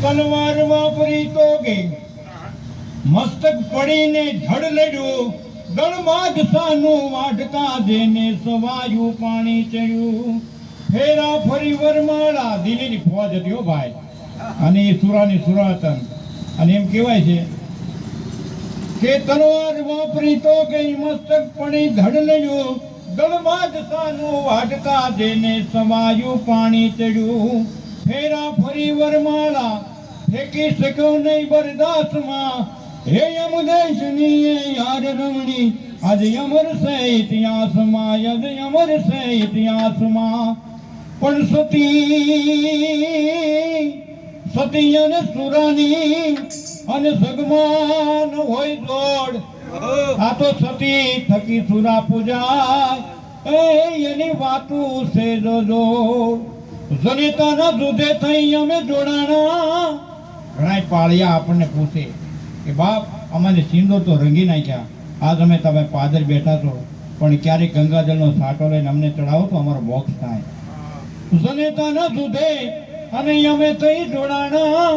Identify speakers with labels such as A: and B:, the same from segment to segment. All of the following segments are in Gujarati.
A: તલવાર વાપરી તો ગે મસ્તક પડીને ધડ લડ્યું ગળમાં જ સાનું વાઢકા દેને સવાયું પાણી ચડ્યું ફેરા ફરી વરમાળા દિલ્હીની ફોજ હતી હો ભાઈ અને એ સુરાની સુરાતન અને એમ કહેવાય છે કે તલવાર વાપરી તો ગઈ મસ્તક પડી ધડ લડ્યું ગળમાં જ સાનું વાઢકા દેને સવાયું પાણી ચડ્યું ફેરા ફરી વરમાળા ફેંકી શક્યો નહીં બરદાસમાં હે યમદેશની યાર રમણી આજે અમર છે ઇતિહાસમાં આજે અમર છે ઇતિહાસમાં પણ સતી અને સુરાની અને સગમાન હોય જોડ આ તો સતી થકી સુરા પૂજાય એની વાતું છે જો જનેતાના દૂધે થઈ અમે જોડાણા ઘણા પાળિયા આપણને પૂછે કે બાપ અમારે સિંદૂર તો રંગી નાખ્યા આજ અમે તમે પાદર બેઠા છો પણ ક્યારેક ગંગાજળનો સાટો લઈને અમને ચડાવો તો અમારો મોક્ષ થાય જનેતાના દૂધે અને અમે થઈ જોડાણા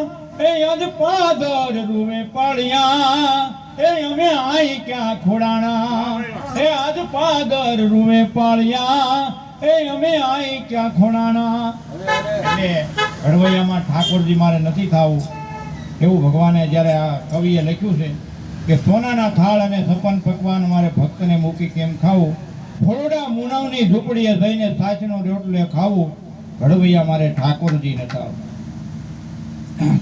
A: એ આજ પાદર રૂવે પાળિયા એ અમે આઈ ક્યાં ખોડાણા એ આજ પાદર રૂવે પાળિયા એ અમે આઈ ક્યાં ખોડાણા એટલે ઘડવૈયામાં ઠાકોરજી મારે નથી થાવું એવું ભગવાને જ્યારે આ કવિએ લખ્યું છે કે સોનાના થાળ અને સપન પકવાન મારે ભક્તને મૂકી કેમ ખાવું ફોરડા મુનાવની ઝૂંપડીએ જઈને સાચનો રોટલો ખાવું ઘડવૈયા મારે ઠાકોરજી નતા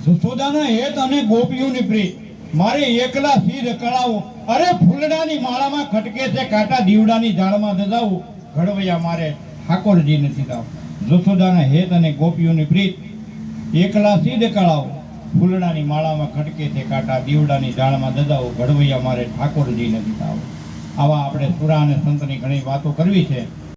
A: સુસોદાના હેત અને ગોપીઓની પ્રીત મારે એકલા સિદ્ધ કળાવું અરે ફૂલડાની માળામાં ખટકે છે કાંટા દીવડાની ઝાડમાં દજાવું ઘડવૈયા મારે ઠાકોરજી નથી થાવ જસોદાના હેત અને ગોપીઓની પ્રીત એકલા સિદ્ધ કળાવું ફૂલડાની માળામાં ખટકે છે કાંટા દીવડાની ઝાડમાં દજાવું ઘડવૈયા મારે ઠાકોરજી નથી થાવ આવા આપણે સુરા અને સંતની ઘણી વાતો કરવી છે।